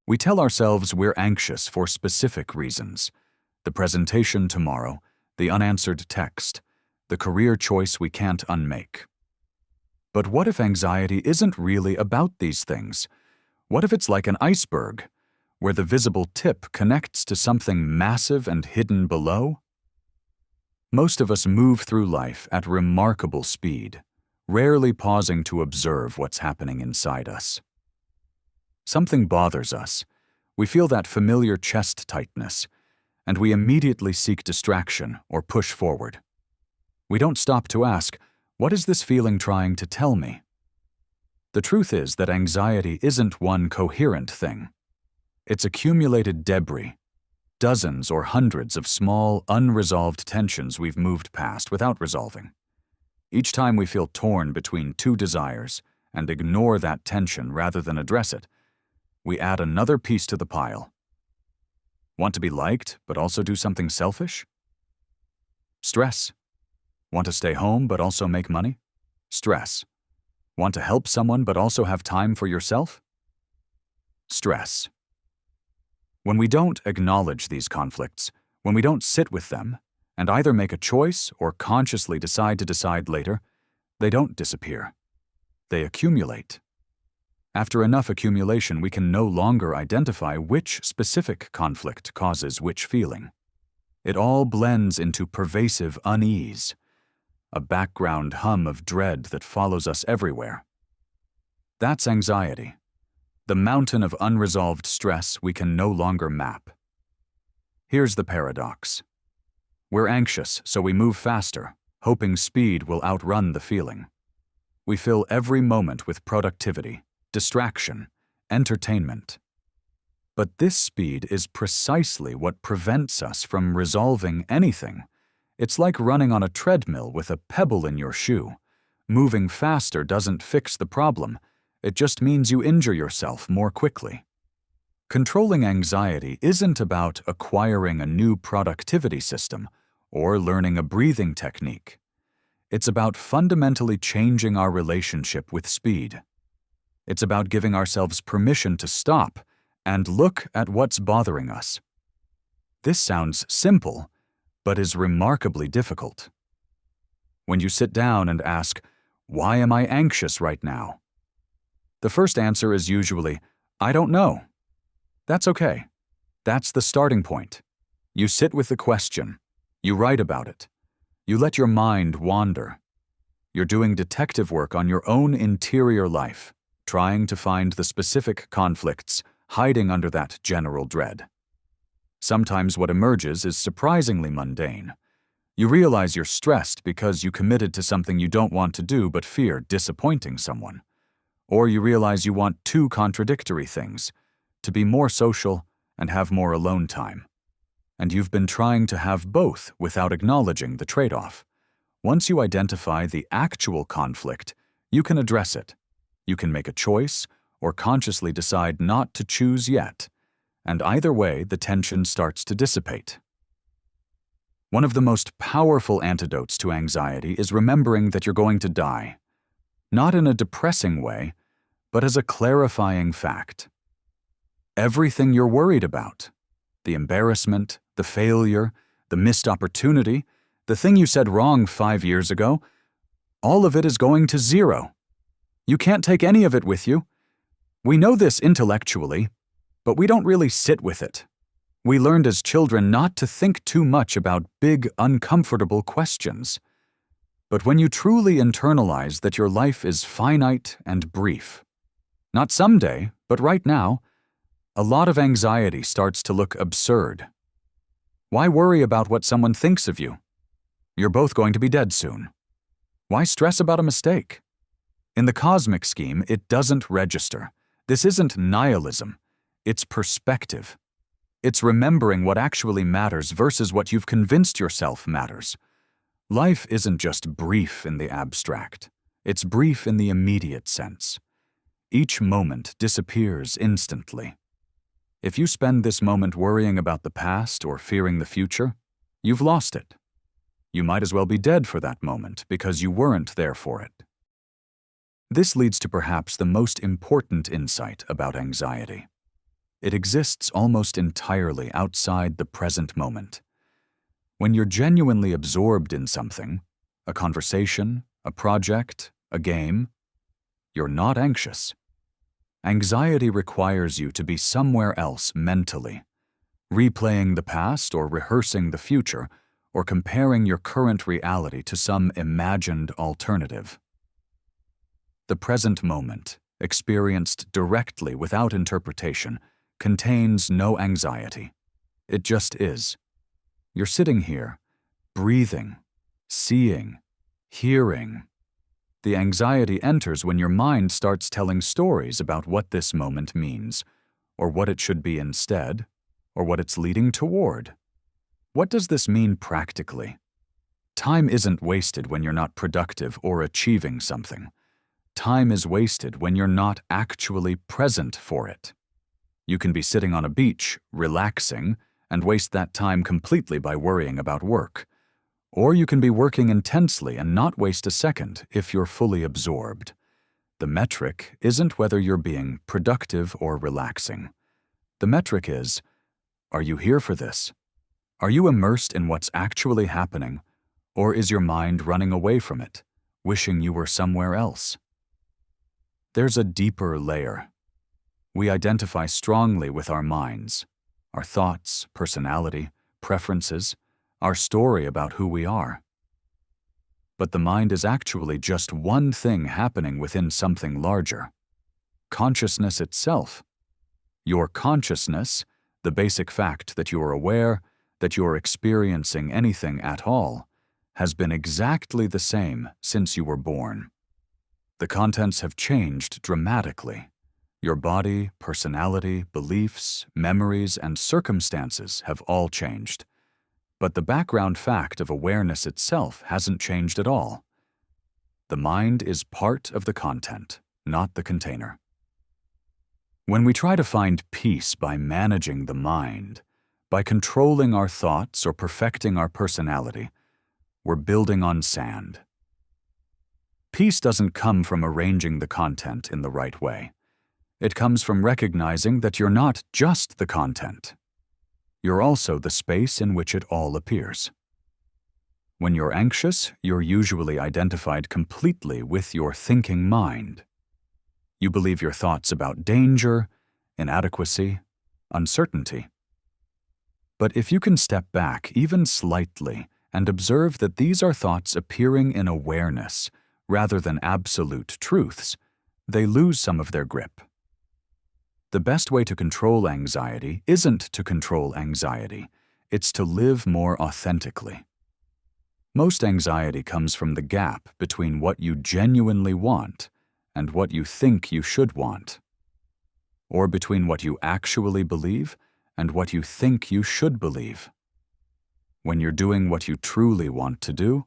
We tell ourselves we're anxious for specific reasons: the presentation tomorrow, the unanswered text, the career choice we can't unmake. But what if anxiety isn't really about these things? What if it's like an iceberg, where the visible tip connects to something massive and hidden below? Most of us move through life at remarkable speed, rarely pausing to observe what's happening inside us. Something bothers us. We feel that familiar chest tightness, and we immediately seek distraction or push forward. We don't stop to ask, what is this feeling trying to tell me? The truth is that anxiety isn't one coherent thing. It's accumulated debris, dozens or hundreds of small, unresolved tensions we've moved past without resolving. Each time we feel torn between two desires and ignore that tension rather than address it, we add another piece to the pile. Want to be liked, but also do something selfish? Stress. Want to stay home, but also make money? Stress. Want to help someone, but also have time for yourself? Stress. When we don't acknowledge these conflicts, when we don't sit with them, and either make a choice or consciously decide to decide later, they don't disappear. They accumulate. After enough accumulation, we can no longer identify which specific conflict causes which feeling. It all blends into pervasive unease, a background hum of dread that follows us everywhere. That's anxiety, the mountain of unresolved stress we can no longer map. Here's the paradox. We're anxious, so we move faster, hoping speed will outrun the feeling. We fill every moment with productivity, distraction, entertainment. But this speed is precisely what prevents us from resolving anything. It's like running on a treadmill with a pebble in your shoe. Moving faster doesn't fix the problem. It just means you injure yourself more quickly. Controlling anxiety isn't about acquiring a new productivity system or learning a breathing technique. It's about fundamentally changing our relationship with speed. It's about giving ourselves permission to stop and look at what's bothering us. This sounds simple, but is remarkably difficult. When you sit down and ask, "Why am I anxious right now?" the first answer is usually, "I don't know." That's okay. That's the starting point. You sit with the question. You write about it. You let your mind wander. You're doing detective work on your own interior life, trying to find the specific conflicts hiding under that general dread. Sometimes what emerges is surprisingly mundane. You realize you're stressed because you committed to something you don't want to do but fear disappointing someone. Or you realize you want two contradictory things: to be more social and have more alone time. And you've been trying to have both without acknowledging the trade-off. Once you identify the actual conflict, you can address it. You can make a choice or consciously decide not to choose yet. And either way, the tension starts to dissipate. One of the most powerful antidotes to anxiety is remembering that you're going to die. Not in a depressing way, but as a clarifying fact. Everything you're worried about, the embarrassment, the failure, the missed opportunity, the thing you said wrong 5 years ago, all of it is going to zero. You can't take any of it with you. We know this intellectually, but we don't really sit with it. We learned as children not to think too much about big, uncomfortable questions. But when you truly internalize that your life is finite and brief, not someday, but right now, a lot of anxiety starts to look absurd. Why worry about what someone thinks of you? You're both going to be dead soon. Why stress about a mistake? In the cosmic scheme, it doesn't register. This isn't nihilism. It's perspective. It's remembering what actually matters versus what you've convinced yourself matters. Life isn't just brief in the abstract. It's brief in the immediate sense. Each moment disappears instantly. If you spend this moment worrying about the past or fearing the future, you've lost it. You might as well be dead for that moment because you weren't there for it. This leads to perhaps the most important insight about anxiety. It exists almost entirely outside the present moment. When you're genuinely absorbed in something, a conversation, a project, a game, you're not anxious. Anxiety requires you to be somewhere else mentally, replaying the past or rehearsing the future, or comparing your current reality to some imagined alternative. The present moment, experienced directly without interpretation, contains no anxiety. It just is. You're sitting here, breathing, seeing, hearing. The anxiety enters when your mind starts telling stories about what this moment means, or what it should be instead, or what it's leading toward. What does this mean practically? Time isn't wasted when you're not productive or achieving something. Time is wasted when you're not actually present for it. You can be sitting on a beach, relaxing, and waste that time completely by worrying about work. Or you can be working intensely and not waste a second if you're fully absorbed. The metric isn't whether you're being productive or relaxing. The metric is, are you here for this? Are you immersed in what's actually happening, or is your mind running away from it, wishing you were somewhere else? There's a deeper layer. We identify strongly with our minds, our thoughts, personality, preferences, our story about who we are. But the mind is actually just one thing happening within something larger. Consciousness itself. Your consciousness, the basic fact that you are aware, that you are experiencing anything at all, has been exactly the same since you were born. The contents have changed dramatically. Your body, personality, beliefs, memories, and circumstances have all changed. But the background fact of awareness itself hasn't changed at all. The mind is part of the content, not the container. When we try to find peace by managing the mind, by controlling our thoughts or perfecting our personality, we're building on sand. Peace doesn't come from arranging the content in the right way. It comes from recognizing that you're not just the content. You're also the space in which it all appears. When you're anxious, you're usually identified completely with your thinking mind. You believe your thoughts about danger, inadequacy, uncertainty. But if you can step back even slightly and observe that these are thoughts appearing in awareness rather than absolute truths, they lose some of their grip. The best way to control anxiety isn't to control anxiety, it's to live more authentically. Most anxiety comes from the gap between what you genuinely want and what you think you should want, or between what you actually believe and what you think you should believe. When you're doing what you truly want to do,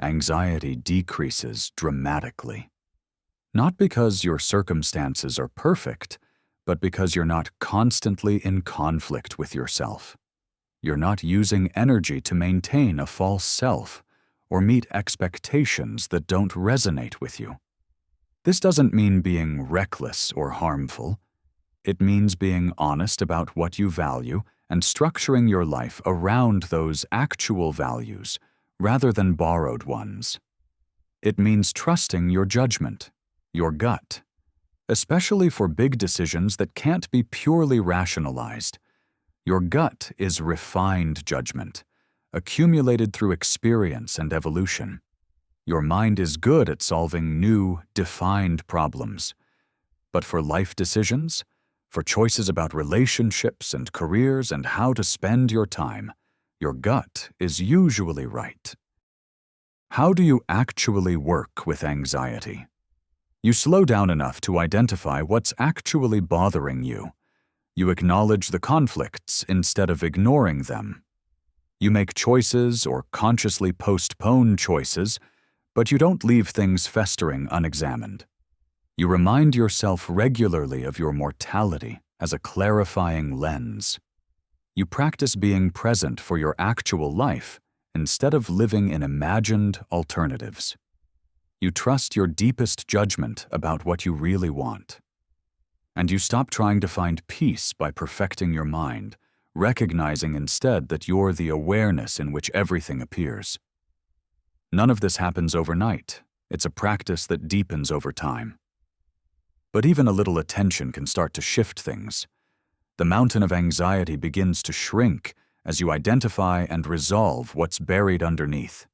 anxiety decreases dramatically. Not because your circumstances are perfect, but because you're not constantly in conflict with yourself. You're not using energy to maintain a false self or meet expectations that don't resonate with you. This doesn't mean being reckless or harmful. It means being honest about what you value and structuring your life around those actual values rather than borrowed ones. It means trusting your judgment, your gut, especially for big decisions that can't be purely rationalized. Your gut is refined judgment, accumulated through experience and evolution. Your mind is good at solving new, defined problems. But for life decisions, for choices about relationships and careers and how to spend your time, your gut is usually right. How do you actually work with anxiety? You slow down enough to identify what's actually bothering you. You acknowledge the conflicts instead of ignoring them. You make choices or consciously postpone choices, but you don't leave things festering unexamined. You remind yourself regularly of your mortality as a clarifying lens. You practice being present for your actual life instead of living in imagined alternatives. You trust your deepest judgment about what you really want. And you stop trying to find peace by perfecting your mind, recognizing instead that you're the awareness in which everything appears. None of this happens overnight. It's a practice that deepens over time. But even a little attention can start to shift things. The mountain of anxiety begins to shrink as you identify and resolve what's buried underneath.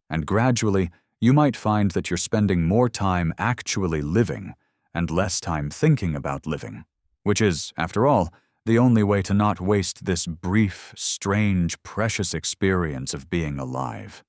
And gradually, you might find that you're spending more time actually living and less time thinking about living, which is, after all, the only way to not waste this brief, strange, precious experience of being alive.